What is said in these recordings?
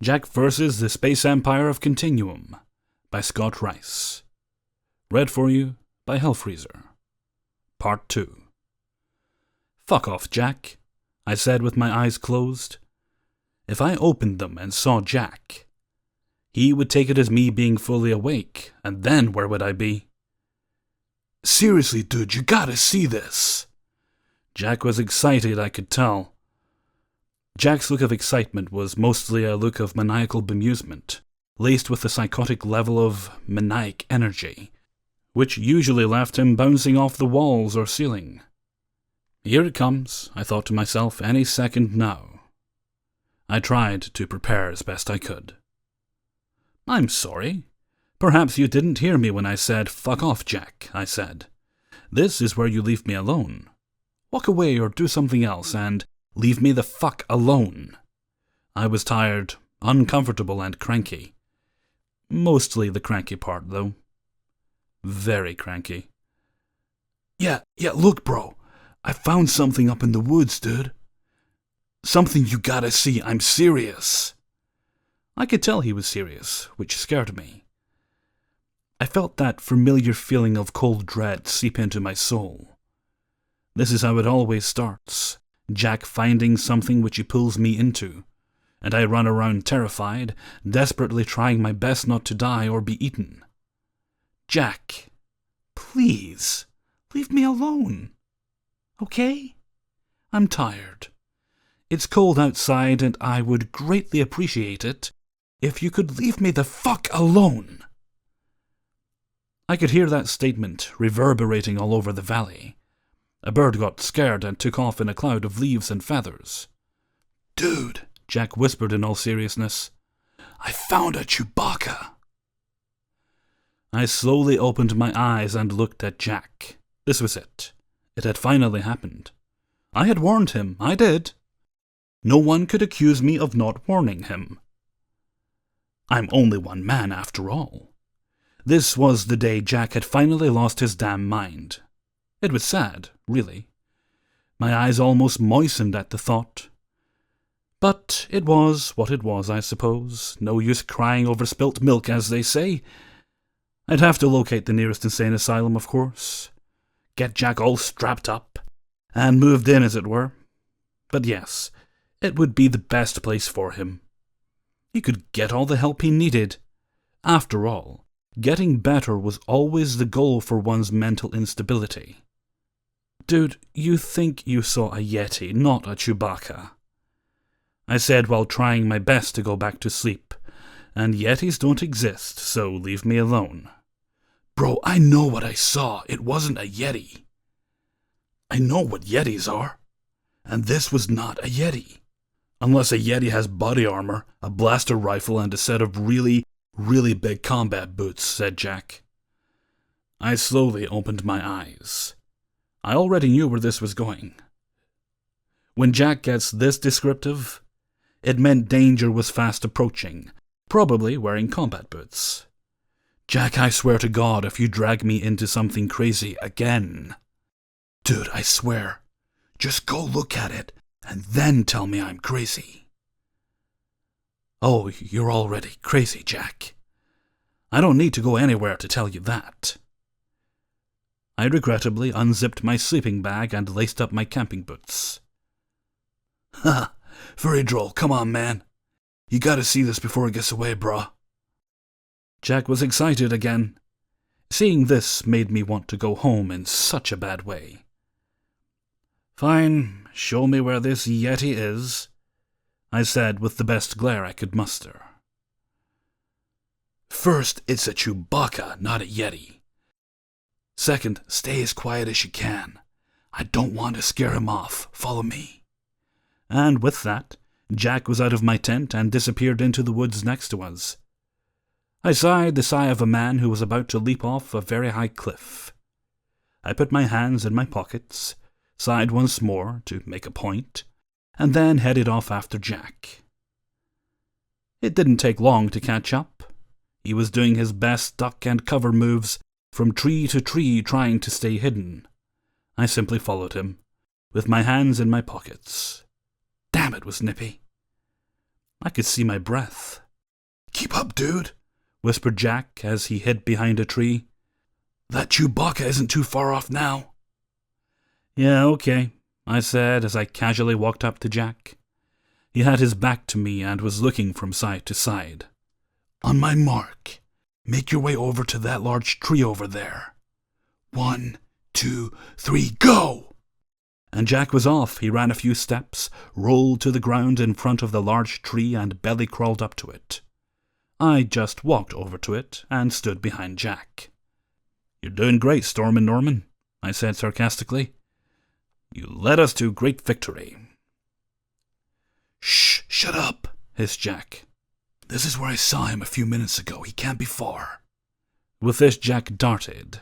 Jack vs. the Space Empire of Continuum by Scott Rice. Read for you by Hellfreezer. Part 2. "Fuck off, Jack," I said with my eyes closed. If I opened them and saw Jack, he would take it as me being fully awake, and then where would I be? "Seriously, dude, you gotta see this." Jack was excited, I could tell. Jack's look of excitement was mostly a look of maniacal bemusement, laced with a psychotic level of maniac energy, which usually left him bouncing off the walls or ceiling. Here it comes, I thought to myself, any second now. I tried to prepare as best I could. "I'm sorry. Perhaps you didn't hear me when I said, 'Fuck off, Jack,'" I said. "This is where you leave me alone. Walk away or do something else and leave me the fuck alone." I was tired, uncomfortable, and cranky. Mostly the cranky part, though. Very cranky. Yeah, look, bro. I found something up in the woods, dude. Something you gotta see. I'm serious." I could tell he was serious, which scared me. I felt that familiar feeling of cold dread seep into my soul. This is how it always starts. Jack finding something which he pulls me into, and I run around terrified, desperately trying my best not to die or be eaten. "Jack, please, leave me alone. Okay? I'm tired. It's cold outside, and I would greatly appreciate it if you could leave me the fuck alone." I could hear that statement reverberating all over the valley. A bird got scared and took off in a cloud of leaves and feathers. "Dude," Jack whispered in all seriousness, "I found a Chewbacca." I slowly opened my eyes and looked at Jack. This was it. It had finally happened. I had warned him. I did. No one could accuse me of not warning him. I'm only one man, after all. This was the day Jack had finally lost his damn mind. It was sad, really. My eyes almost moistened at the thought. But it was what it was, I suppose. No use crying over spilt milk, as they say. I'd have to locate the nearest insane asylum, of course. Get Jack all strapped up, and moved in, as it were. But yes, it would be the best place for him. He could get all the help he needed. After all, getting better was always the goal for one's mental instability. "Dude, you think you saw a Yeti, not a Chewbacca," I said while trying my best to go back to sleep. "And Yetis don't exist, so leave me alone." "Bro, I know what I saw. It wasn't a Yeti. I know what Yetis are. And this was not a Yeti. Unless a Yeti has body armor, a blaster rifle, and a set of really, really big combat boots," said Jack. I slowly opened my eyes. I already knew where this was going. When Jack gets this descriptive, it meant danger was fast approaching, probably wearing combat boots. "Jack, I swear to God, if you drag me into something crazy again." "Dude, I swear. Just go look at it, and then tell me I'm crazy." "Oh, you're already crazy, Jack. I don't need to go anywhere to tell you that." I regrettably unzipped my sleeping bag and laced up my camping boots. "Ha! Very droll. Come on, man. You gotta see this before it gets away, brah." Jack was excited again. Seeing this made me want to go home in such a bad way. "Fine, show me where this Yeti is," I said with the best glare I could muster. "First, it's a Chewbacca, not a Yeti. Second, stay as quiet as you can. I don't want to scare him off. Follow me." And with that, Jack was out of my tent and disappeared into the woods next to us. I sighed the sigh of a man who was about to leap off a very high cliff. I put my hands in my pockets, sighed once more to make a point, and then headed off after Jack. It didn't take long to catch up. He was doing his best duck and cover moves from tree to tree, trying to stay hidden. I simply followed him, with my hands in my pockets. Damn, it was nippy. I could see my breath. "Keep up, dude," whispered Jack as he hid behind a tree. "That Chewbacca isn't too far off now." "Yeah, okay," I said as I casually walked up to Jack. He had his back to me and was looking from side to side. "On my mark, make your way over to that large tree over there. 1, 2, 3, go!" And Jack was off. He ran a few steps, rolled to the ground in front of the large tree, and belly crawled up to it. I just walked over to it and stood behind Jack. "You're doing great, Stormin' Norman," I said sarcastically. "You led us to great victory." "Shh, shut up," hissed Jack. "This is where I saw him a few minutes ago. He can't be far." With this, Jack darted,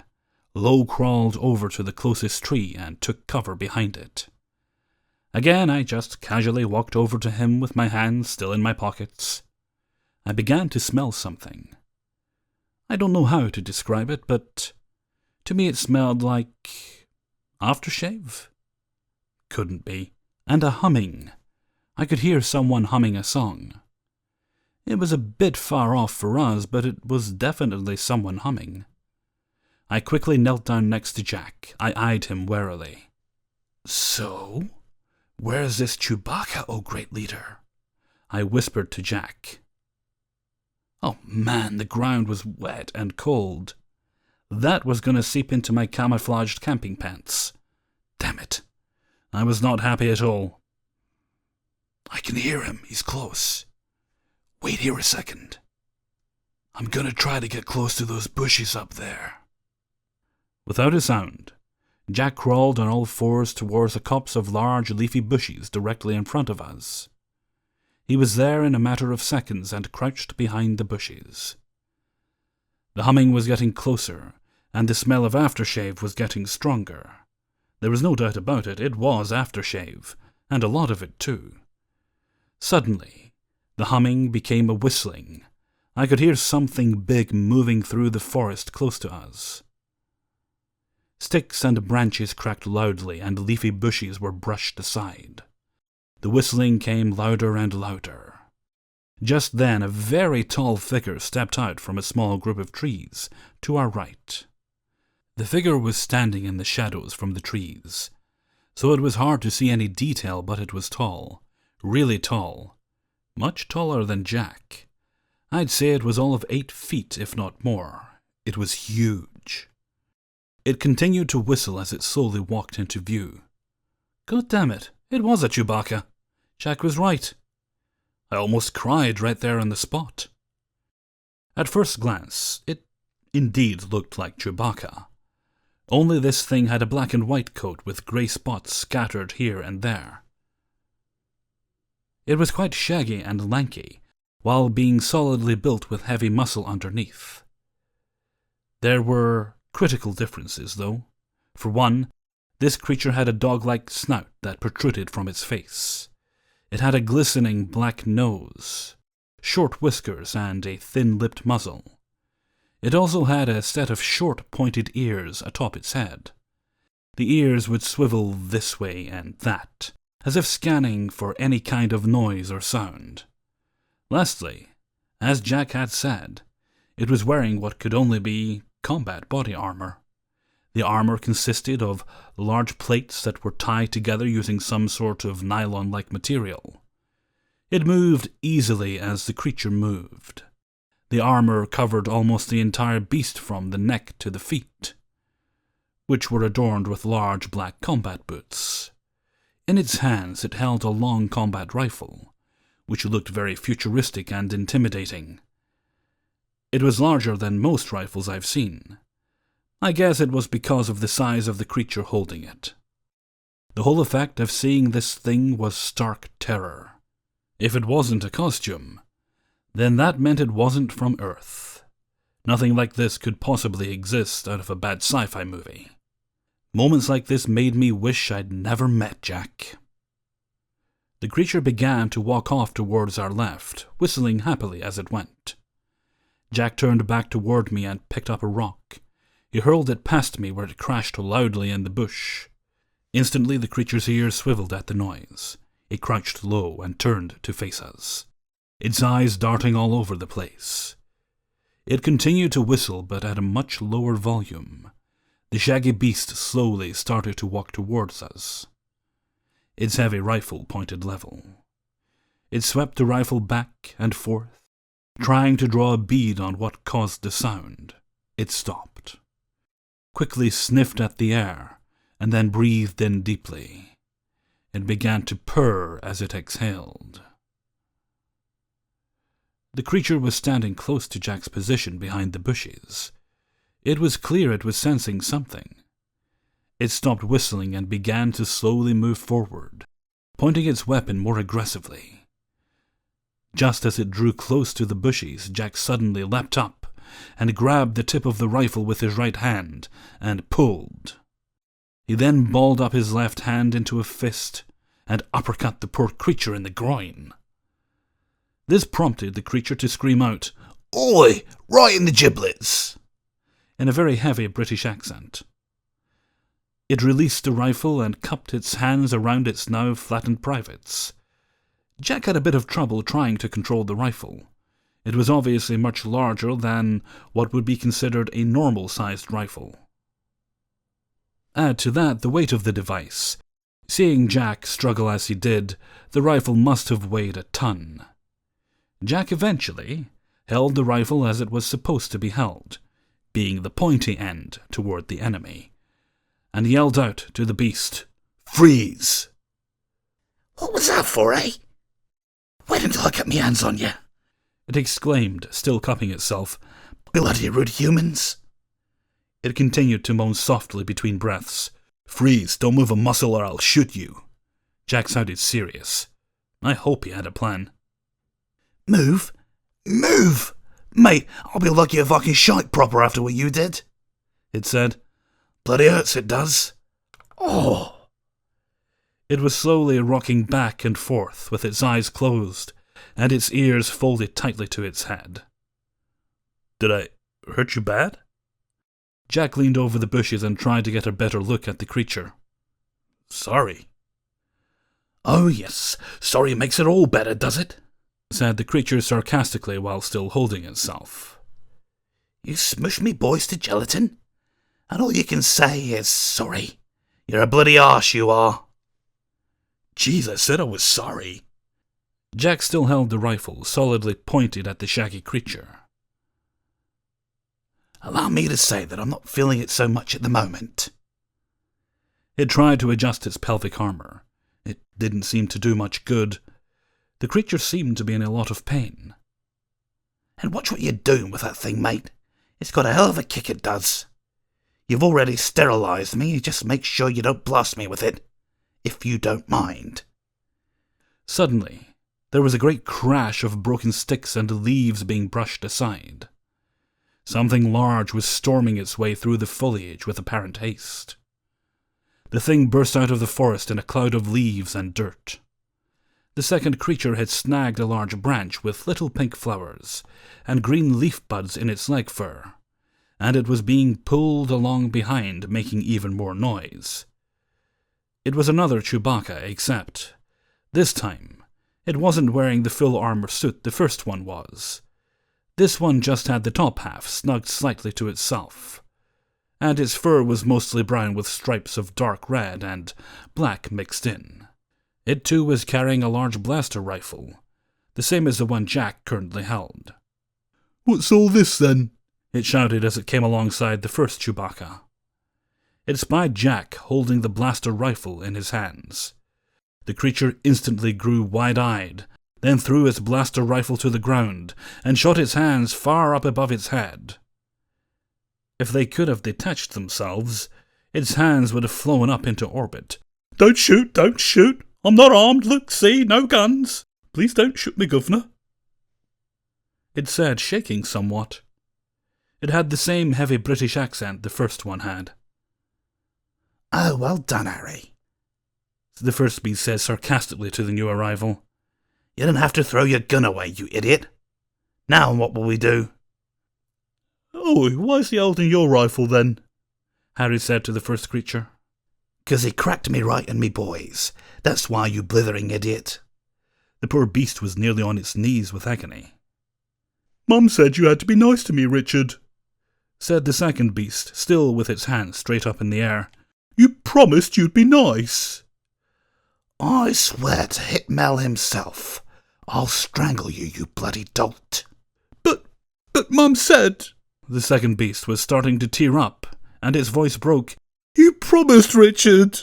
low crawled over to the closest tree and took cover behind it. Again, I just casually walked over to him with my hands still in my pockets. I began to smell something. I don't know how to describe it, but to me it smelled like aftershave? Couldn't be. And a humming. I could hear someone humming a song. It was a bit far off for us, but it was definitely someone humming. I quickly knelt down next to Jack. I eyed him warily. "So, where's this Chewbacca, oh great leader?" I whispered to Jack. Oh man, the ground was wet and cold. That was going to seep into my camouflaged camping pants. Damn it. I was not happy at all. "I can hear him. He's close. Wait here a second. I'm going to try to get close to those bushes up there." Without a sound, Jack crawled on all fours towards a copse of large leafy bushes directly in front of us. He was there in a matter of seconds and crouched behind the bushes. The humming was getting closer, and the smell of aftershave was getting stronger. There was no doubt about it, it was aftershave, and a lot of it too. Suddenly, the humming became a whistling. I could hear something big moving through the forest close to us. Sticks and branches cracked loudly, and leafy bushes were brushed aside. The whistling came louder and louder. Just then, a very tall figure stepped out from a small group of trees to our right. The figure was standing in the shadows from the trees, so it was hard to see any detail, but it was tall, really tall, much taller than Jack. I'd say it was all of 8 feet, if not more. It was huge. It continued to whistle as it slowly walked into view. God damn it, it was a Chewbacca. Jack was right. I almost cried right there on the spot. At first glance, it indeed looked like Chewbacca. Only this thing had a black and white coat with grey spots scattered here and there. It was quite shaggy and lanky, while being solidly built with heavy muscle underneath. There were critical differences, though. For one, this creature had a dog-like snout that protruded from its face. It had a glistening black nose, short whiskers, and a thin-lipped muzzle. It also had a set of short, pointed ears atop its head. The ears would swivel this way and that, as if scanning for any kind of noise or sound. Lastly, as Jack had said, it was wearing what could only be combat body armor. The armor consisted of large plates that were tied together using some sort of nylon-like material. It moved easily as the creature moved. The armor covered almost the entire beast from the neck to the feet, which were adorned with large black combat boots. In its hands it held a long combat rifle, which looked very futuristic and intimidating. It was larger than most rifles I've seen. I guess it was because of the size of the creature holding it. The whole effect of seeing this thing was stark terror. If it wasn't a costume, then that meant it wasn't from Earth. Nothing like this could possibly exist out of a bad sci-fi movie. Moments like this made me wish I'd never met Jack. The creature began to walk off towards our left, whistling happily as it went. Jack turned back toward me and picked up a rock. He hurled it past me where it crashed loudly in the bush. Instantly the creature's ears swiveled at the noise. It crouched low and turned to face us. its eyes darting all over the place. It continued to whistle, but at a much lower volume. The shaggy beast slowly started to walk towards us. Its heavy rifle pointed level. It swept the rifle back and forth, trying to draw a bead on what caused the sound. It stopped, quickly sniffed at the air, and then breathed in deeply. It began to purr as it exhaled. The creature was standing close to Jack's position behind the bushes. It was clear it was sensing something. It stopped whistling and began to slowly move forward, pointing its weapon more aggressively. Just as it drew close to the bushes, Jack suddenly leapt up and grabbed the tip of the rifle with his right hand and pulled. He then balled up his left hand into a fist and uppercut the poor creature in the groin. This prompted the creature to scream out, "Oi, right in the giblets!" in a very heavy British accent. It released the rifle and cupped its hands around its now flattened privates. Jack had a bit of trouble trying to control the rifle. It was obviously much larger than what would be considered a normal-sized rifle. Add to that the weight of the device. Seeing Jack struggle as he did, the rifle must have weighed a ton. Jack eventually held the rifle as it was supposed to be held, being the pointy end toward the enemy, and yelled out to the beast, "Freeze!" "What was that for, eh? Wait until I get my hands on you," it exclaimed, still cupping itself. "Bloody rude humans." It continued to moan softly between breaths. "Freeze, don't move a muscle or I'll shoot you." Jack sounded serious. I hope he had a plan. "Move? Move! Mate, I'll be lucky if I can shite proper after what you did," it said. "Bloody hurts it does. Oh." It was slowly rocking back and forth with its eyes closed and its ears folded tightly to its head. "Did I hurt you bad?" Jack leaned over the bushes and tried to get a better look at the creature. "Sorry." "Oh yes, sorry makes it all better, does it?" said the creature sarcastically while still holding itself. "You smushed me boys to gelatin, and all you can say is sorry. You're a bloody arse, you are." "Jeez, I said I was sorry." Jack still held the rifle, solidly pointed at the shaggy creature. "Allow me to say that I'm not feeling it so much at the moment." It tried to adjust its pelvic armor. It didn't seem to do much good. The creature seemed to be in a lot of pain. "And watch what you're doing with that thing, mate. It's got a hell of a kick, it does. You've already sterilized me, just make sure you don't blast me with it, if you don't mind." Suddenly, there was a great crash of broken sticks and leaves being brushed aside. Something large was storming its way through the foliage with apparent haste. The thing burst out of the forest in a cloud of leaves and dirt. The second creature had snagged a large branch with little pink flowers and green leaf buds in its leg fur, and it was being pulled along behind, making even more noise. It was another Chewbacca, except this time it wasn't wearing the full armor suit the first one was. This one just had the top half snugged slightly to itself, and its fur was mostly brown with stripes of dark red and black mixed in. It too was carrying a large blaster rifle, the same as the one Jack currently held. "What's all this then?" it shouted as it came alongside the first Chewbacca. It spied Jack holding the blaster rifle in his hands. The creature instantly grew wide-eyed, then threw its blaster rifle to the ground and shot its hands far up above its head. If they could have detached themselves, its hands would have flown up into orbit. "Don't shoot, don't shoot! I'm not armed, look, see, no guns! Please don't shoot me, governor," it said, shaking somewhat. It had the same heavy British accent the first one had. "Oh, well done, Harry," the first beast said sarcastically to the new arrival. "You didn't have to throw your gun away, you idiot. Now what will we do?" "Oh, why's he holding your rifle then?" Harry said to the first creature. "'Cause he cracked me right and me boys. That's why, you blithering idiot." The poor beast was nearly on its knees with agony. "Mum said you had to be nice to me, Richard," said the second beast, still with its hands straight up in the air. "You promised you'd be nice." "I swear to Hitmel himself, I'll strangle you, you bloody dolt." But Mum said—" The second beast was starting to tear up, and its voice broke. "You promised, Richard."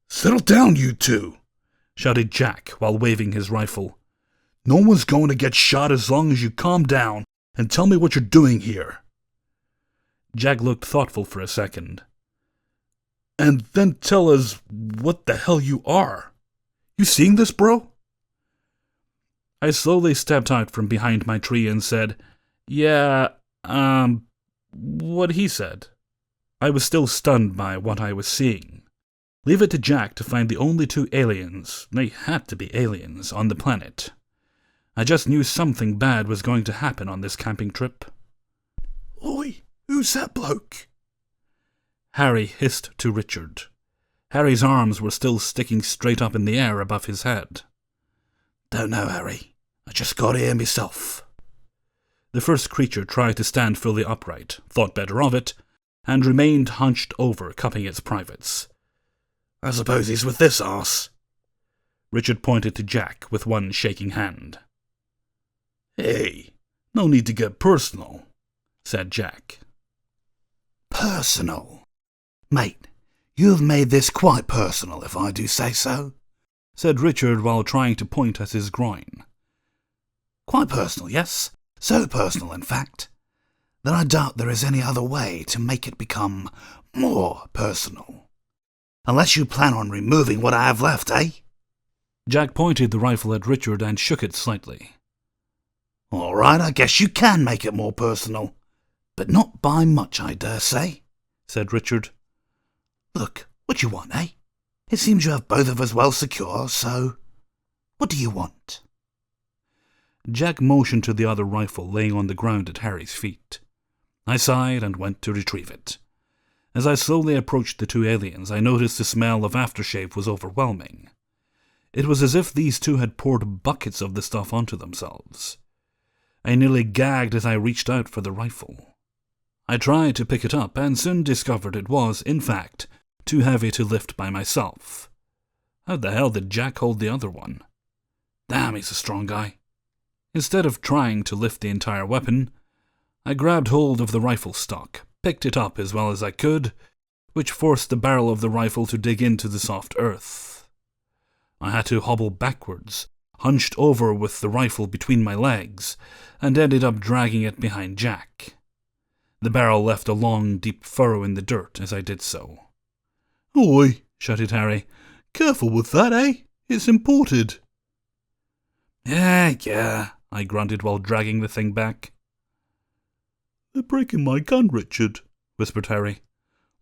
"Settle down, you two," shouted Jack while waving his rifle. "No one's going to get shot as long as you calm down and tell me what you're doing here." Jack looked thoughtful for a second. "And then tell us what the hell you are. You seeing this, bro?" I slowly stepped out from behind my tree and said, "Yeah, what he said." I was still stunned by what I was seeing. Leave it to Jack to find the only two aliens, they had to be aliens, on the planet. I just knew something bad was going to happen on this camping trip. "Oi, who's that bloke?" Harry hissed to Richard. Harry's arms were still sticking straight up in the air above his head. "Don't know, Harry. I just got here myself." The first creature tried to stand fully upright, thought better of it, and remained hunched over, cupping its privates. "I suppose he's with this arse." Richard pointed to Jack with one shaking hand. "Hey, no need to get personal," said Jack. "Personal? Mate, you have made this quite personal, if I do say so," said Richard while trying to point at his groin. "Quite personal, yes. So personal, in fact, that I doubt there is any other way to make it become more personal. Unless you plan on removing what I have left, eh?" Jack pointed the rifle at Richard and shook it slightly. "All right, I guess you can make it more personal. But not by much, I dare say," said Richard. "Look, what you want, eh? It seems you have both of us well secure, so what do you want?" Jack motioned to the other rifle laying on the ground at Harry's feet. I sighed and went to retrieve it. As I slowly approached the two aliens, I noticed the smell of aftershave was overwhelming. It was as if these two had poured buckets of the stuff onto themselves. I nearly gagged as I reached out for the rifle. I tried to pick it up and soon discovered it was, in fact, too heavy to lift by myself. How the hell did Jack hold the other one? Damn, he's a strong guy. Instead of trying to lift the entire weapon, I grabbed hold of the rifle stock, picked it up as well as I could, which forced the barrel of the rifle to dig into the soft earth. I had to hobble backwards, hunched over with the rifle between my legs, and ended up dragging it behind Jack. The barrel left a long, deep furrow in the dirt as I did so. "Oi," shouted Harry. "Careful with that, eh? It's imported." Yeah, I grunted while dragging the thing back. "They're breaking my gun, Richard," whispered Harry.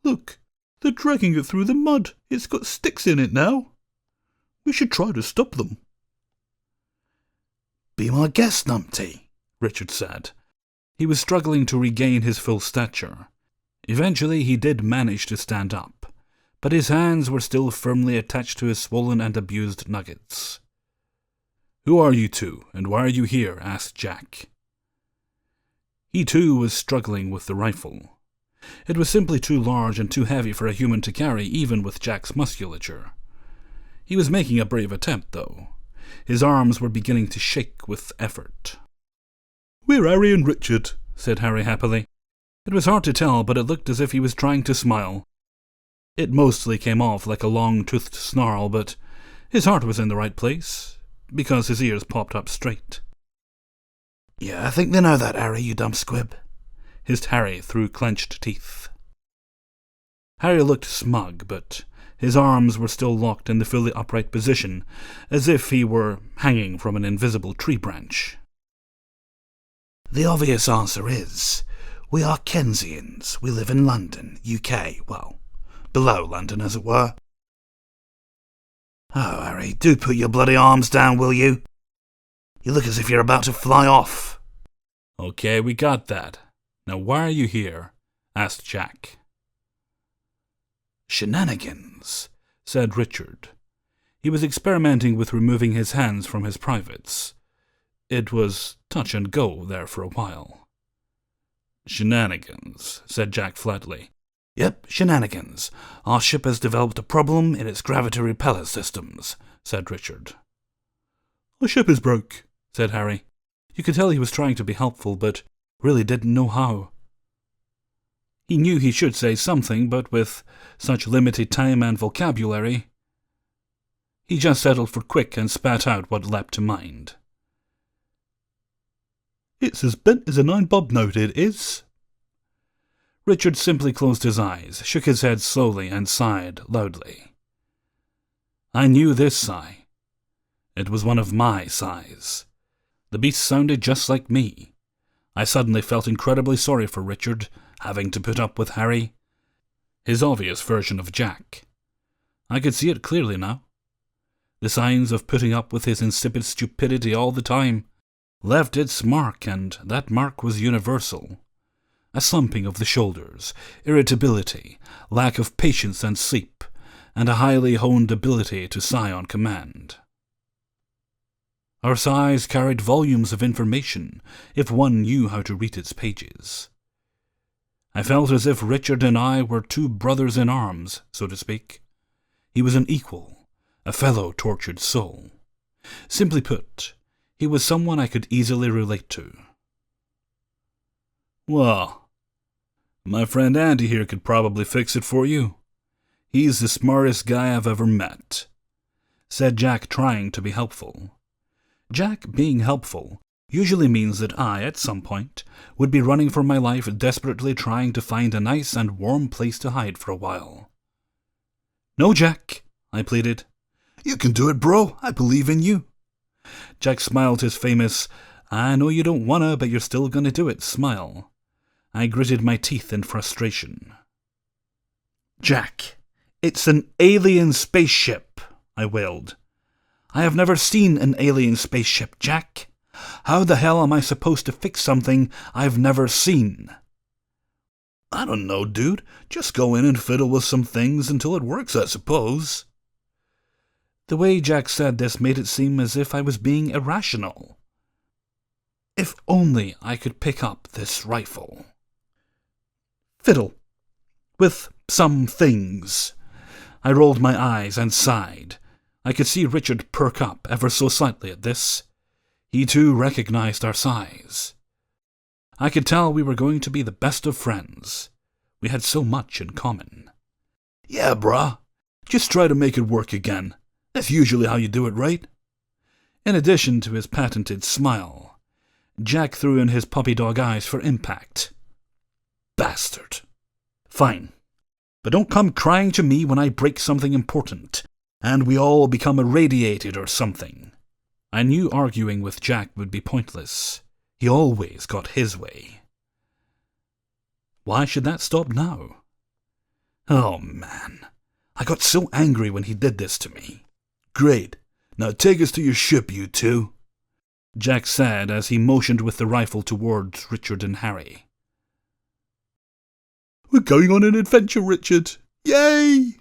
"Look, they're dragging it through the mud. It's got sticks in it now. We should try to stop them." "Be my guest, numpty," Richard said. He was struggling to regain his full stature. Eventually he did manage to stand up, but his hands were still firmly attached to his swollen and abused nuggets. "Who are you two, and why are you here?" asked Jack. He too was struggling with the rifle. It was simply too large and too heavy for a human to carry, even with Jack's musculature. He was making a brave attempt, though. His arms were beginning to shake with effort. "We're Harry and Richard," said Harry happily. It was hard to tell, but it looked as if he was trying to smile. It mostly came off like a long-toothed snarl, but his heart was in the right place, because his ears popped up straight. "Yeah, I think they know that, Harry, you dumb squib," hissed Harry through clenched teeth. Harry looked smug, but his arms were still locked in the fully upright position, as if he were hanging from an invisible tree branch. "The obvious answer is, we are Kensians. We live in London, UK, well, below London, as it were." "Oh, Harry, do put your bloody arms down, will you? You look as if you're about to fly off." "Okay, we got that. Now why are you here?" asked Jack. "Shenanigans," said Richard. He was experimenting with removing his hands from his privates. It was touch and go there for a while. "Shenanigans," said Jack flatly. "Yep, shenanigans. Our ship has developed a problem in its gravity repeller systems," said Richard. "Our ship is broke," said Harry. You could tell he was trying to be helpful, but really didn't know how. He knew he should say something, but with such limited time and vocabulary, he just settled for quick and spat out what leapt to mind. "It's as bent as a 9-bob note, it is." Richard simply closed his eyes, shook his head slowly, and sighed loudly. I knew this sigh. It was one of my sighs. The beast sounded just like me. I suddenly felt incredibly sorry for Richard, having to put up with Harry, his obvious version of Jack. I could see it clearly now. The signs of putting up with his insipid stupidity all the time left its mark, and that mark was universal. A slumping of the shoulders, irritability, lack of patience and sleep, and a highly honed ability to sigh on command. Our sighs carried volumes of information, if one knew how to read its pages. I felt as if Richard and I were two brothers in arms, so to speak. He was an equal, a fellow tortured soul. Simply put, he was someone I could easily relate to. "Well, my friend Andy here could probably fix it for you. He's the smartest guy I've ever met," said Jack, trying to be helpful. Jack being helpful usually means that I, at some point, would be running for my life, desperately trying to find a nice and warm place to hide for a while. "No, Jack," I pleaded. "You can do it, bro. I believe in you." Jack smiled his famous, "I know you don't wanna, but you're still gonna do it" smile. I gritted my teeth in frustration. "Jack, it's an alien spaceship," I wailed. "I have never seen an alien spaceship, Jack. How the hell am I supposed to fix something I've never seen?" "I don't know, dude. Just go in and fiddle with some things until it works, I suppose." The way Jack said this made it seem as if I was being irrational. If only I could pick up this rifle. "Fiddle with some things." I rolled my eyes and sighed. I could see Richard perk up ever so slightly at this. He too recognized our sighs. I could tell we were going to be the best of friends. We had so much in common. "Yeah, brah. Just try to make it work again. That's usually how you do it, right?" In addition to his patented smile, Jack threw in his puppy dog eyes for impact. "Bastard. Fine. But don't come crying to me when I break something important, and we all become irradiated or something." I knew arguing with Jack would be pointless. He always got his way. Why should that stop now? Oh, man. I got so angry when he did this to me. "Great. Now take us to your ship, you two," Jack said as he motioned with the rifle towards Richard and Harry. "We're going on an adventure, Richard. Yay!"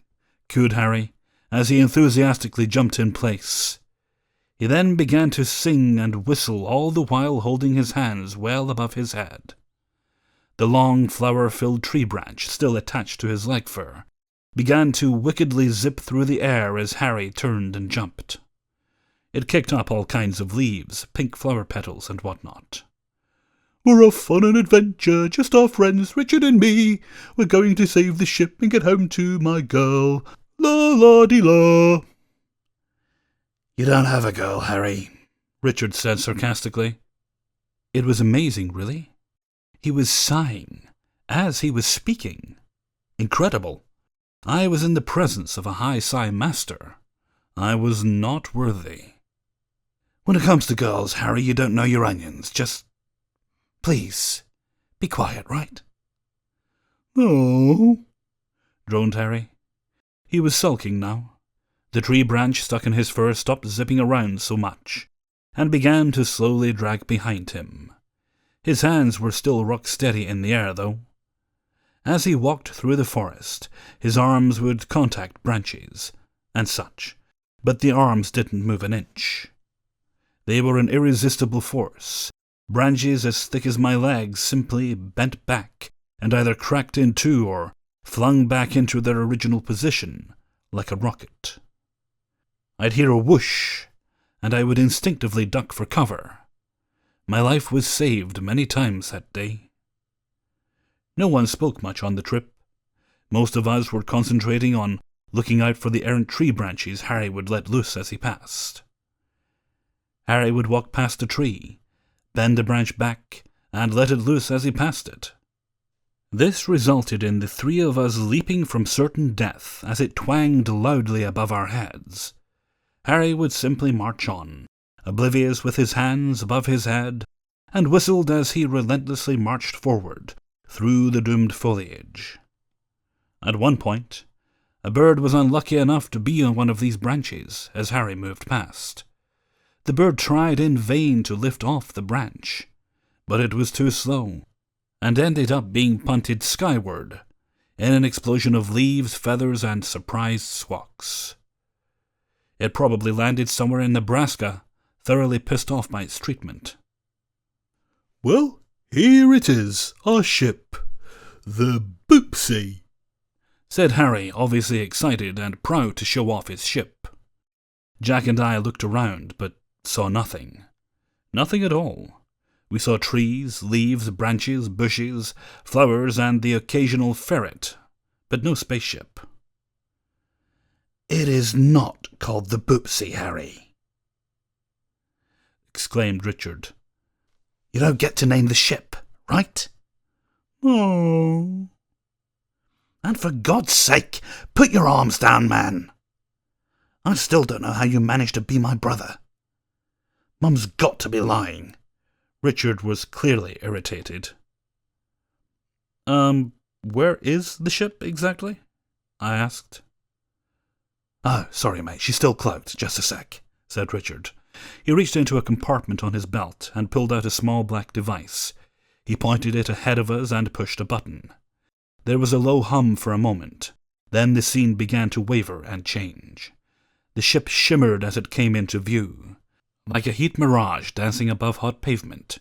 cooed Harry, as he enthusiastically jumped in place. He then began to sing and whistle, all the while holding his hands well above his head. The long flower-filled tree branch, still attached to his leg fur, began to wickedly zip through the air as Harry turned and jumped. It kicked up all kinds of leaves, pink flower petals, and whatnot. "We're off on an adventure, just our friends, Richard and me. We're going to save the ship and get home to my girl. La-la-dee-la." "You don't have a girl, Harry," Richard said sarcastically. It was amazing, really. He was sighing as he was speaking. Incredible. I was in the presence of a high sigh master. I was not worthy. "When it comes to girls, Harry, you don't know your onions. Just, please, be quiet, right?" "Oh," droned Harry. He was sulking now. The tree branch stuck in his fur stopped zipping around so much, and began to slowly drag behind him. His hands were still rock steady in the air, though. As he walked through the forest, his arms would contact branches, and such, But the arms didn't move an inch. They were an irresistible force. Branches as thick as my legs simply bent back and either cracked in two or flung back into their original position, like a rocket. I'd hear a whoosh, and I would instinctively duck for cover. My life was saved many times that day. No one spoke much on the trip. Most of us were concentrating on looking out for the errant tree branches Harry would let loose as he passed. Harry would walk past a tree, bend a branch back, and let it loose as he passed it. This resulted in the three of us leaping from certain death as it twanged loudly above our heads. Harry would simply march on, oblivious with his hands above his head, and whistled as he relentlessly marched forward through the doomed foliage. At one point, a bird was unlucky enough to be on one of these branches as Harry moved past. The bird tried in vain to lift off the branch, but it was too slow, and ended up being punted skyward in an explosion of leaves, feathers, and surprised squawks. It probably landed somewhere in Nebraska, thoroughly pissed off by its treatment. "Well, here it is, our ship, the Boopsie," said Harry, obviously excited and proud to show off his ship. Jack and I looked around, but saw nothing. Nothing at all. We saw trees, leaves, branches, bushes, flowers, and the occasional ferret, but no spaceship. "It is not called the Boopsie, Harry," exclaimed Richard. "You don't get to name the ship, right?" "Oh." "And for God's sake, put your arms down, man. I still don't know how you managed to be my brother. Mum's got to be lying." Richard was clearly irritated. Where is the ship exactly?" I asked. "Oh, sorry, mate, she's still cloaked. Just a sec," said Richard. He reached into a compartment on his belt and pulled out a small black device. He pointed it ahead of us and pushed a button. There was a low hum for a moment. Then the scene began to waver and change. The ship shimmered as it came into view. Like a heat mirage dancing above hot pavement,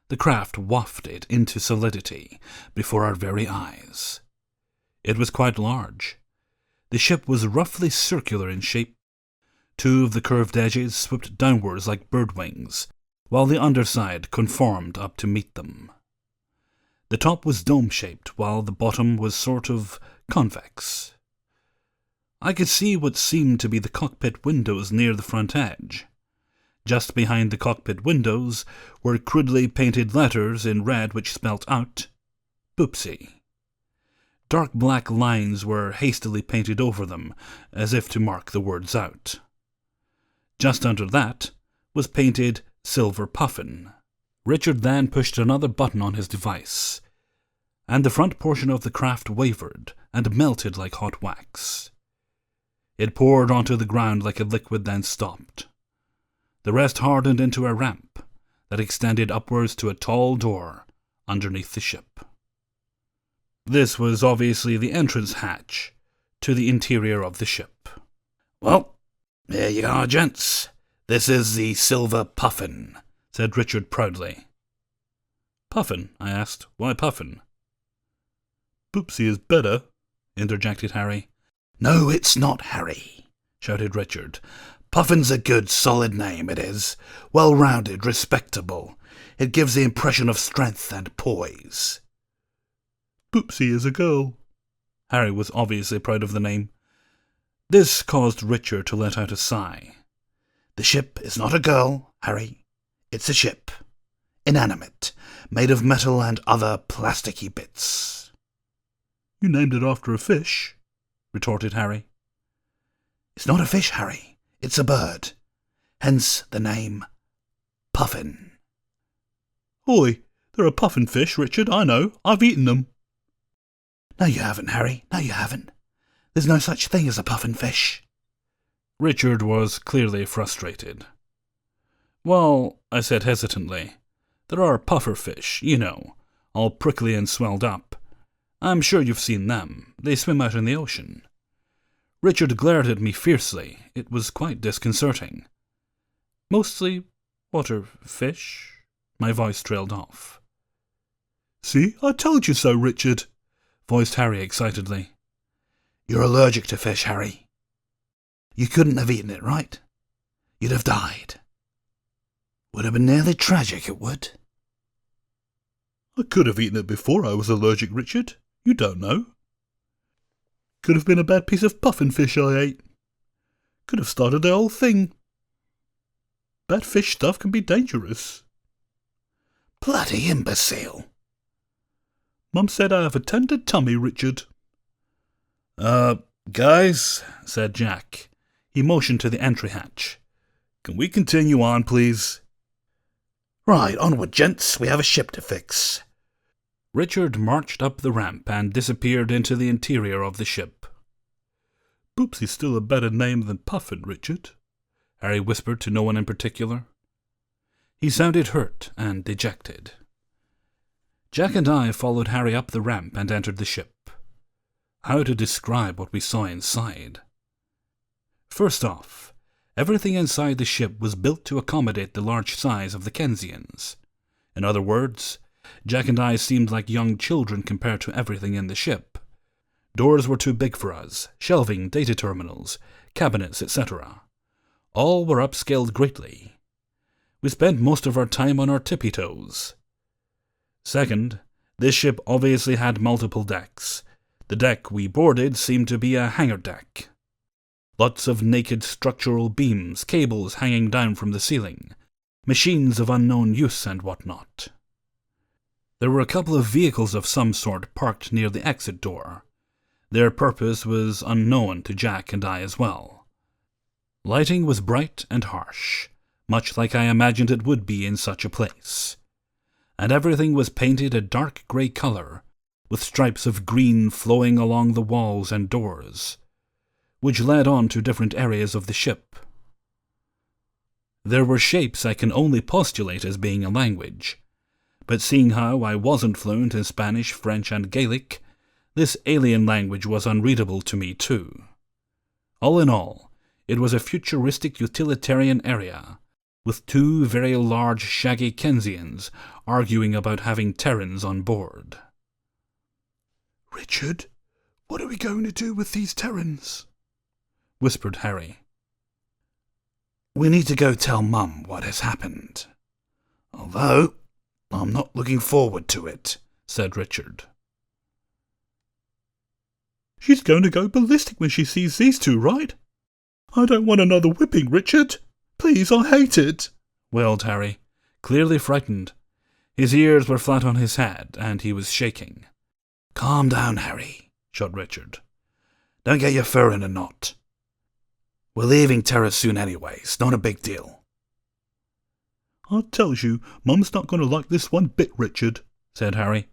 the craft wafted into solidity before our very eyes. It was quite large. The ship was roughly circular in shape. Two of the curved edges swooped downwards like bird wings, while the underside conformed up to meet them. The top was dome-shaped, while the bottom was sort of convex. I could see what seemed to be the cockpit windows near the front edge. Just behind the cockpit windows were crudely painted letters in red which spelt out Boopsie. Dark black lines were hastily painted over them, as if to mark the words out. Just under that was painted Silver Puffin. Richard then pushed another button on his device, and the front portion of the craft wavered and melted like hot wax. It poured onto the ground like a liquid, then stopped. The rest hardened into a ramp that extended upwards to a tall door underneath the ship. This was obviously the entrance hatch to the interior of the ship. "Well, here you are, gents. This is the Silver Puffin," said Richard proudly. "Puffin?" I asked. "Why Puffin?" "Boopsie is better," interjected Harry. "No, it's not, Harry," shouted Richard. "Puffin's a good, solid name, it is. Well-rounded, respectable. It gives the impression of strength and poise." "Boopsie is a girl." Harry was obviously proud of the name. This caused Richard to let out a sigh. "The ship is not a girl, Harry. It's a ship. Inanimate, made of metal and other plasticky bits." "You named it after a fish," retorted Harry. "It's not a fish, Harry. It's a bird. Hence the name Puffin." "Oi, they're a puffin fish, Richard, I know. I've eaten them." "No, you haven't, Harry. No, you haven't. There's no such thing as a puffin fish." Richard was clearly frustrated. "Well," I said hesitantly, "there are puffer fish, you know, all prickly and swelled up. I'm sure you've seen them. They swim out in the ocean." Richard glared at me fiercely. It was quite disconcerting. Mostly water fish. My voice trailed off. See, I told you so, Richard, voiced Harry excitedly. You're allergic to fish, Harry. You couldn't have eaten it, right? You'd have died. Would have been nearly tragic, it would. I could have eaten it before I was allergic, Richard. You don't know. Could have been a bad piece of puffin fish I ate. Could have started the whole thing. Bad fish stuff can be dangerous. Bloody imbecile. Mum said I have a tender tummy, Richard. Guys, said Jack. He motioned to the entry hatch. Can we continue on, please? Right, onward, gents. We have a ship to fix. Richard marched up the ramp and disappeared into the interior of the ship. Boopsie's still a better name than Puffin, Richard, Harry whispered to no one in particular. He sounded hurt and dejected. Jack and I followed Harry up the ramp and entered the ship. How to describe what we saw inside? First off, everything inside the ship was built to accommodate the large size of the Kensians. In other words, Jack and I seemed like young children compared to everything in the ship. Doors were too big for us, shelving, data terminals, cabinets, etc. All were upscaled greatly. We spent most of our time on our tippy toes. Second, this ship obviously had multiple decks. The deck we boarded seemed to be a hangar deck. Lots of naked structural beams, cables hanging down from the ceiling, machines of unknown use and whatnot. There were a couple of vehicles of some sort parked near the exit door. Their purpose was unknown to Jack and I as well. Lighting was bright and harsh, much like I imagined it would be in such a place. And everything was painted a dark grey colour, with stripes of green flowing along the walls and doors, which led on to different areas of the ship. There were shapes I can only postulate as being a language, but seeing how I wasn't fluent in Spanish, French, and Gaelic, this alien language was unreadable to me too. All in all, it was a futuristic utilitarian area, with two very large shaggy Kensians arguing about having Terrans on board. Richard, what are we going to do with these Terrans? Whispered Harry. We need to go tell Mum what has happened. Although, I'm not looking forward to it, said Richard. She's going to go ballistic when she sees these two, right? I don't want another whipping, Richard. Please, I hate it, wailed Harry, clearly frightened. His ears were flat on his head, and he was shaking. Calm down, Harry, shot Richard. Don't get your fur in a knot. We're leaving Terra soon anyway. It's not a big deal. I tells you, Mum's not going to like this one bit, Richard, said Harry.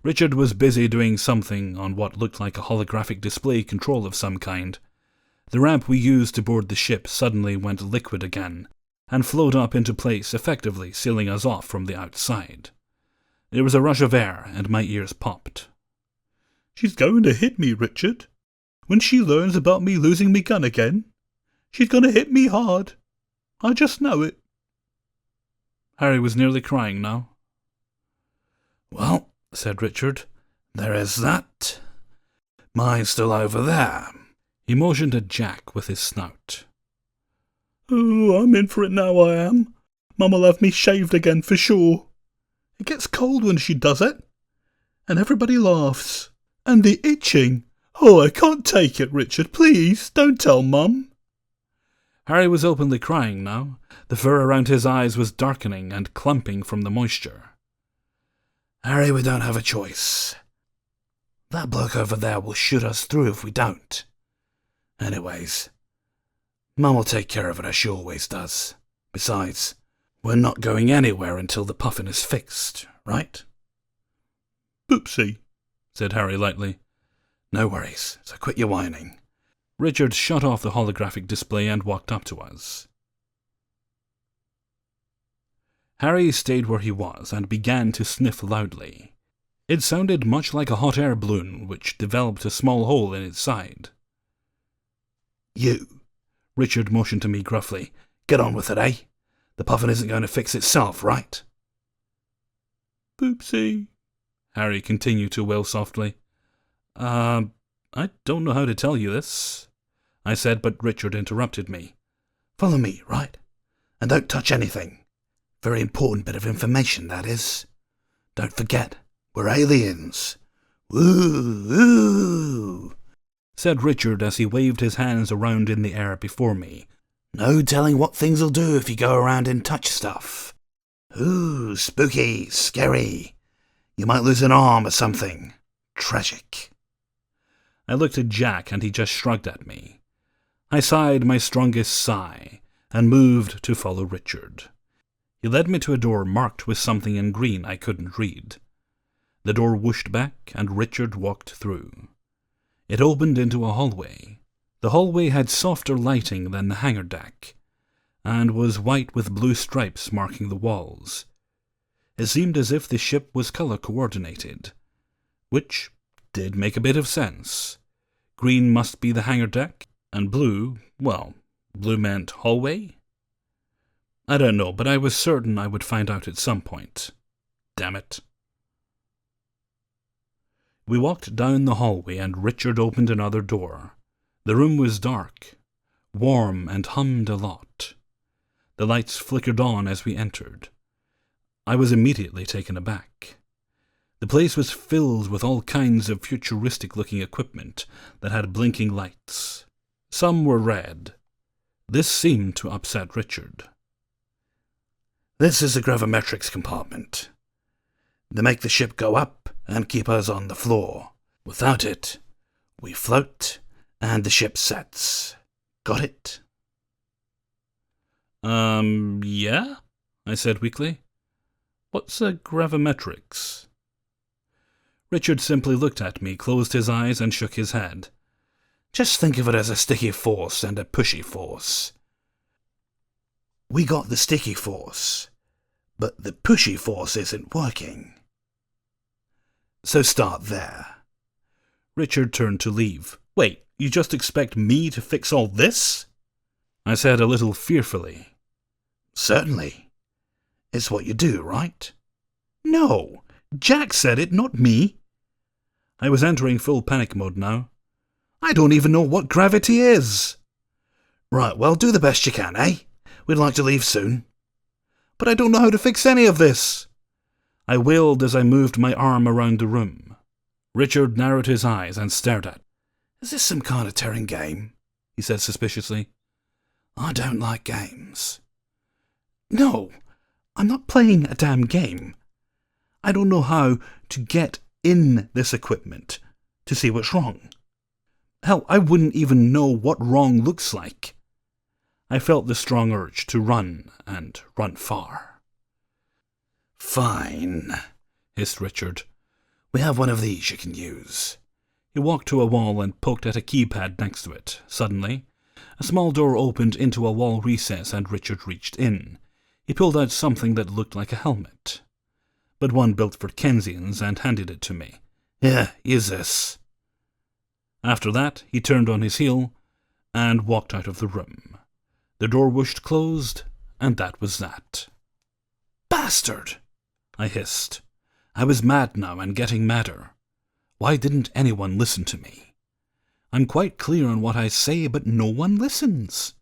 Richard was busy doing something on what looked like a holographic display control of some kind. The ramp we used to board the ship suddenly went liquid again, and flowed up into place, effectively sealing us off from the outside. There was a rush of air, and my ears popped. She's going to hit me, Richard. When she learns about me losing me gun again, she's going to hit me hard. I just know it. Harry was nearly crying now. Well, said Richard, there is that. Mine's still over there. He motioned at Jack with his snout. Oh, I'm in for it now, I am. Mum'll have me shaved again for sure. It gets cold when she does it, and everybody laughs. And the itching. Oh, I can't take it, Richard. Please, don't tell Mum. Harry was openly crying now. The fur around his eyes was darkening and clumping from the moisture. Harry, we don't have a choice. That bloke over there will shoot us through if we don't. Anyways, Mum will take care of it as she always does. Besides, we're not going anywhere until the puffin is fixed, right? Boopsie, said Harry lightly. No worries, so quit your whining. Richard shut off the holographic display and walked up to us. Harry stayed where he was and began to sniff loudly. It sounded much like a hot air balloon which developed a small hole in its side. You. Richard motioned to me gruffly. Get on with it, eh? The Puffin isn't going to fix itself, right? Boopsie, Harry continued to wail softly. I don't know how to tell you this, I said, but Richard interrupted me. Follow me, right? And don't touch anything. Very important bit of information, that is. Don't forget, we're aliens. Woo, woo, said Richard as he waved his hands around in the air before me. No telling what things'll do if you go around and touch stuff. Ooh, spooky, scary. You might lose an arm or something. Tragic. I looked at Jack and he just shrugged at me. I sighed my strongest sigh and moved to follow Richard. He led me to a door marked with something in green I couldn't read. The door whooshed back and Richard walked through. It opened into a hallway. The hallway had softer lighting than the hangar deck, and was white with blue stripes marking the walls. It seemed as if the ship was color-coordinated, which did make a bit of sense. Green must be the hangar deck, and blue, well, blue meant hallway? I don't know, but I was certain I would find out at some point. Damn it. We walked down the hallway and Richard opened another door. The room was dark, warm, and hummed a lot. The lights flickered on as we entered. I was immediately taken aback. The place was filled with all kinds of futuristic-looking equipment that had blinking lights. Some were red. This seemed to upset Richard. This is the gravimetrics compartment. They make the ship go up and keep us on the floor. Without it, we float and the ship sets. Got it? Yeah? I said weakly. What's a gravimetrics? Richard simply looked at me, closed his eyes, and shook his head. Just think of it as a sticky force and a pushy force. We got the sticky force, but the pushy force isn't working. So start there. Richard turned to leave. Wait, you just expect me to fix all this? I said a little fearfully. Certainly. It's what you do, right? No, Jack said it, not me. I was entering full panic mode now. I don't even know what gravity is. Right, well, do the best you can, eh? We'd like to leave soon. But I don't know how to fix any of this. I wailed as I moved my arm around the room. Richard narrowed his eyes and stared at me. Is this some kind of Terran game? He said suspiciously. I don't like games. No, I'm not playing a damn game. I don't know how to get in this equipment to see what's wrong. Hell, I wouldn't even know what wrong looks like. I felt the strong urge to run, and run far. Fine, hissed Richard. We have one of these you can use. He walked to a wall and poked at a keypad next to it. Suddenly, a small door opened into a wall recess and Richard reached in. He pulled out something that looked like a helmet, but one built for Kensians, and handed it to me. Here, use this. After that, he turned on his heel and walked out of the room. The door whooshed closed, and that was that. Bastard! I hissed. I was mad now and getting madder. Why didn't anyone listen to me? I'm quite clear on what I say, but no one listens.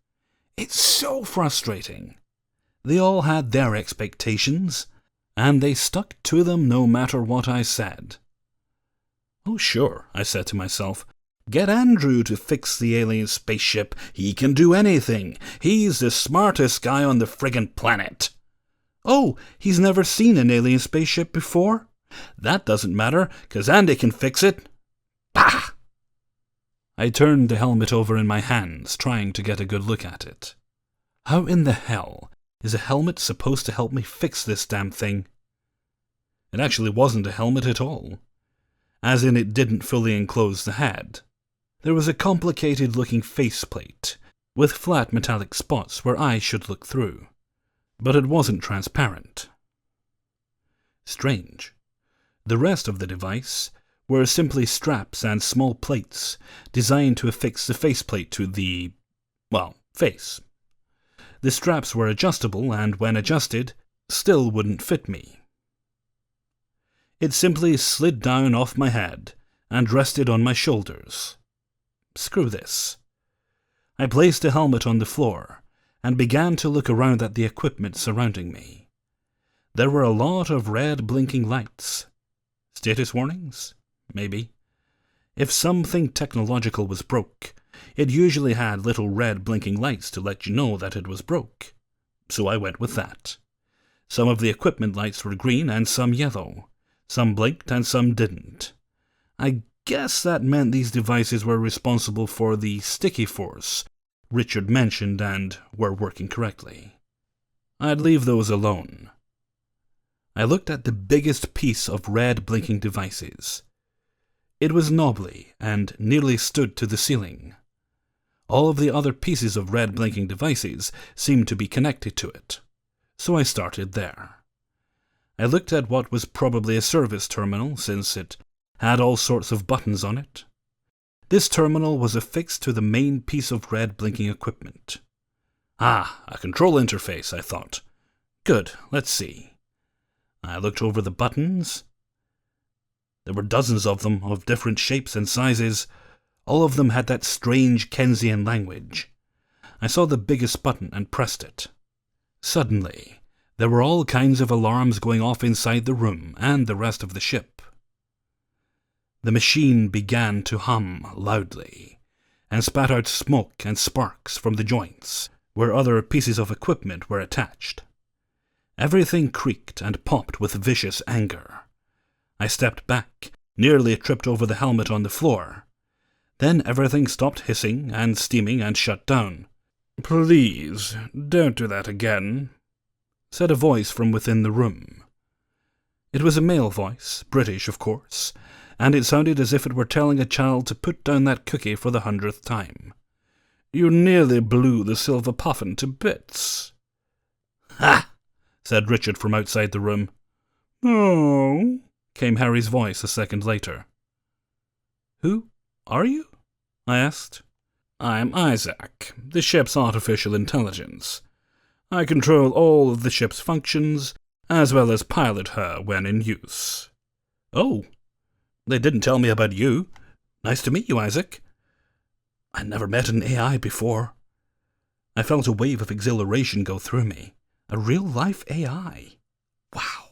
It's so frustrating. They all had their expectations, and they stuck to them no matter what I said. Oh, sure, I said to myself. Get Andrew to fix the alien spaceship. He can do anything. He's the smartest guy on the friggin' planet. Oh, he's never seen an alien spaceship before? That doesn't matter, 'cause Andy can fix it. Bah! I turned the helmet over in my hands, trying to get a good look at it. How in the hell is a helmet supposed to help me fix this damn thing? It actually wasn't a helmet at all, as in it didn't fully enclose the head. There was a complicated-looking faceplate, with flat metallic spots where I should look through, but it wasn't transparent. Strange. The rest of the device were simply straps and small plates designed to affix the faceplate to the Well, face. The straps were adjustable, and when adjusted, still wouldn't fit me. It simply slid down off my head and rested on my shoulders. Screw this. I placed the helmet on the floor and began to look around at the equipment surrounding me. There were a lot of red blinking lights. Status warnings? Maybe. If something technological was broke, it usually had little red blinking lights to let you know that it was broke. So I went with that. Some of the equipment lights were green and some yellow. Some blinked and some didn't. I guess that meant these devices were responsible for the sticky force Richard mentioned and were working correctly. I'd leave those alone. I looked at the biggest piece of red blinking devices. It was knobbly and nearly stood to the ceiling. All of the other pieces of red blinking devices seemed to be connected to it, so I started there. I looked at what was probably a service terminal, since it had all sorts of buttons on it. This terminal was affixed to the main piece of red blinking equipment. Ah, a control interface, I thought. Good, let's see. I looked over the buttons. There were dozens of them, of different shapes and sizes. All of them had that strange Keynesian language. I saw the biggest button and pressed it. Suddenly, there were all kinds of alarms going off inside the room and the rest of the ship. The machine began to hum loudly, and spat out smoke and sparks from the joints, where other pieces of equipment were attached. Everything creaked and popped with vicious anger. I stepped back, nearly tripped over the helmet on the floor. Then everything stopped hissing and steaming and shut down. "Please, don't do that again," said a voice from within the room. It was a male voice, British of course, and it sounded as if it were telling a child to put down that cookie for the 100th time. "You nearly blew the Silver Puffin to bits." "Ha!" said Richard from outside the room. "Oh," came Harry's voice a second later. "Who are you?" I asked. "I'm Isaac, the ship's artificial intelligence. I control all of the ship's functions, as well as pilot her when in use." "Oh, they didn't tell me about you. Nice to meet you, Isaac." I never met an AI before. I felt a wave of exhilaration go through me. A real-life AI. Wow.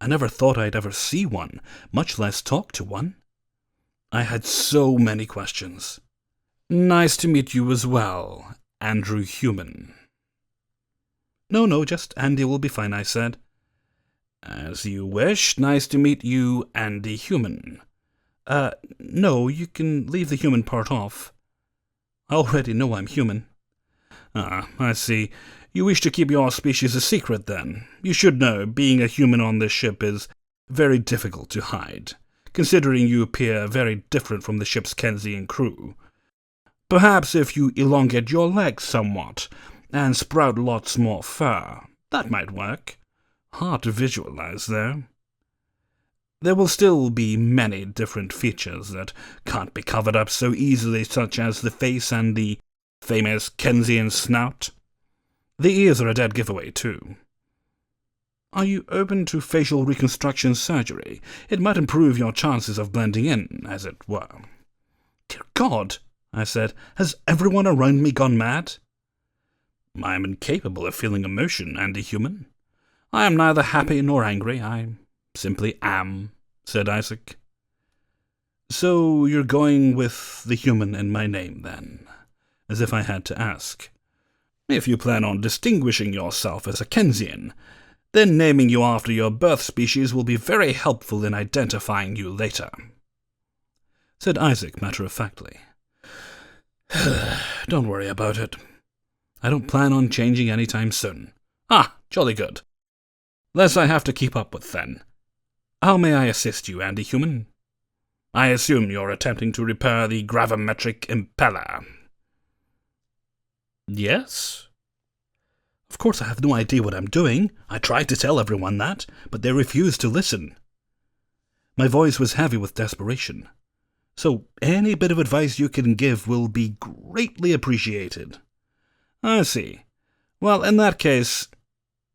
I never thought I'd ever see one, much less talk to one. I had so many questions. "Nice to meet you as well, Andrew Human." No, just Andy will be fine," I said. "As you wish. Nice to meet you, Andy Human." No, you can leave the human part off. I already know I'm human." "Ah, I see. You wish to keep your species a secret, then. You should know, being a human on this ship is very difficult to hide, considering you appear very different from the ship's Keynesian crew. Perhaps if you elongate your legs somewhat, and sprout lots more fur, that might work. Hard to visualize, though. There will still be many different features that can't be covered up so easily, such as the face and the famous Keynesian snout. The ears are a dead giveaway, too. Are you open to facial reconstruction surgery? It might improve your chances of blending in, as it were." "Dear God," I said, "has everyone around me gone mad?" "I am incapable of feeling emotion, Andy Human. I am neither happy nor angry. I simply am," said Isaac. "So you're going with the human in my name, then?" As if I had to ask. "If you plan on distinguishing yourself as a Keynesian, then naming you after your birth species will be very helpful in identifying you later," said Isaac matter-of-factly. "Don't worry about it. I don't plan on changing anytime soon." "Ah, jolly good. Less I have to keep up with, then. How may I assist you, Andy Human? I assume you're attempting to repair the gravimetric impeller." "Yes." "Of course I have no idea what I'm doing. I tried to tell everyone that, but they refused to listen." My voice was heavy with desperation. So any bit of advice you can give will be greatly appreciated. I see. Well, in that case,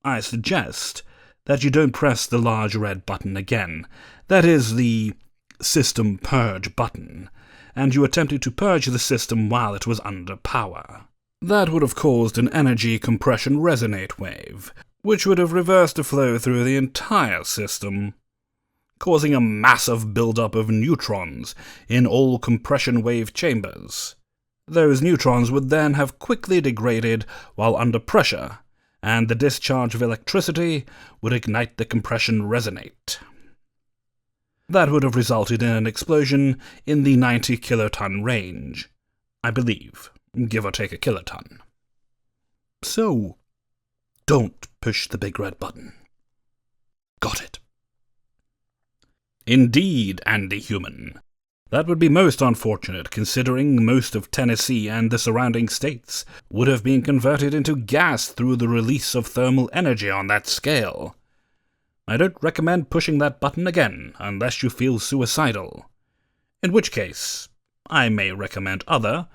I suggest that you don't press the large red button again. That is the system purge button, and you attempted to purge the system while it was under power. That would have caused an energy compression resonate wave, which would have reversed the flow through the entire system, causing a massive buildup of neutrons in all compression wave chambers. Those neutrons would then have quickly degraded while under pressure, and the discharge of electricity would ignite the compression resonate. That would have resulted in an explosion in the 90 kiloton range, I believe, give or take a kiloton. So, don't push the big red button. Got it. Indeed, Andy-Human. That would be most unfortunate, considering most of Tennessee and the surrounding states would have been converted into gas through the release of thermal energy on that scale. I don't recommend pushing that button again, unless you feel suicidal. In which case, I may recommend other,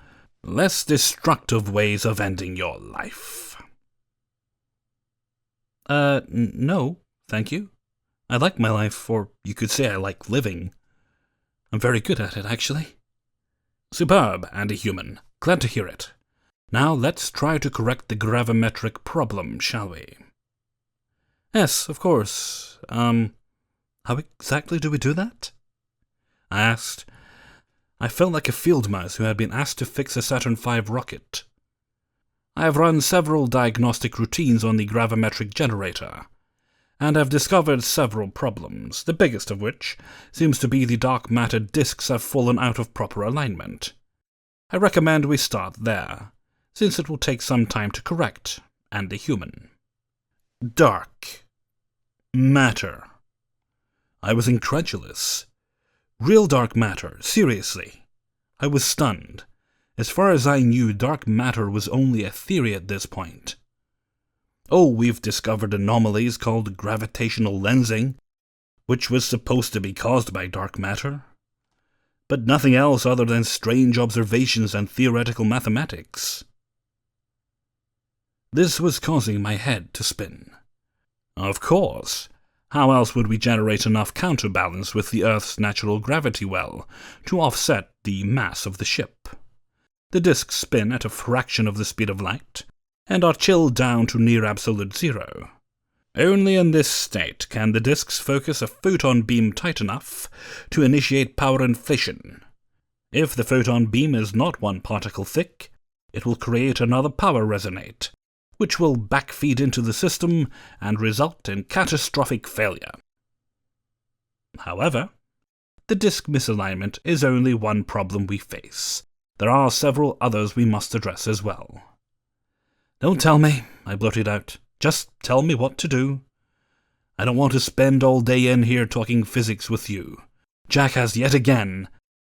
less destructive ways of ending your life. No, thank you. I like my life, or you could say I like living. I'm very good at it, actually. Superb, Andy-Human. Glad to hear it. Now let's try to correct the gravimetric problem, shall we? Yes, of course. How exactly do we do that? I asked. I felt like a field mouse who had been asked to fix a Saturn V rocket. I have run several diagnostic routines on the gravimetric generator, and have discovered several problems, the biggest of which seems to be the dark matter disks have fallen out of proper alignment. I recommend we start there, since it will take some time to correct, and the human. Dark matter. I was incredulous. Real dark matter, seriously. I was stunned. As far as I knew, dark matter was only a theory at this point. Oh, we've discovered anomalies called gravitational lensing, which was supposed to be caused by dark matter, but nothing else other than strange observations and theoretical mathematics. This was causing my head to spin. Of course, how else would we generate enough counterbalance with the Earth's natural gravity well to offset the mass of the ship? The disks spin at a fraction of the speed of light, and are chilled down to near absolute zero. Only in this state can the disks focus a photon beam tight enough to initiate power inflation. If the photon beam is not one particle thick, it will create another power resonate, which will backfeed into the system and result in catastrophic failure. However, the disk misalignment is only one problem we face. There are several others we must address as well. Don't tell me, I blurted out. Just tell me what to do. I don't want to spend all day in here talking physics with you. Jack has yet again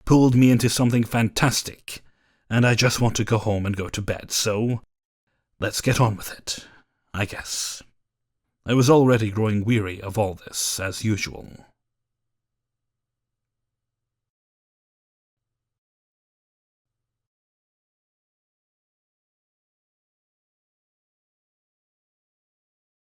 pulled me into something fantastic, and I just want to go home and go to bed, so let's get on with it, I guess. I was already growing weary of all this, as usual.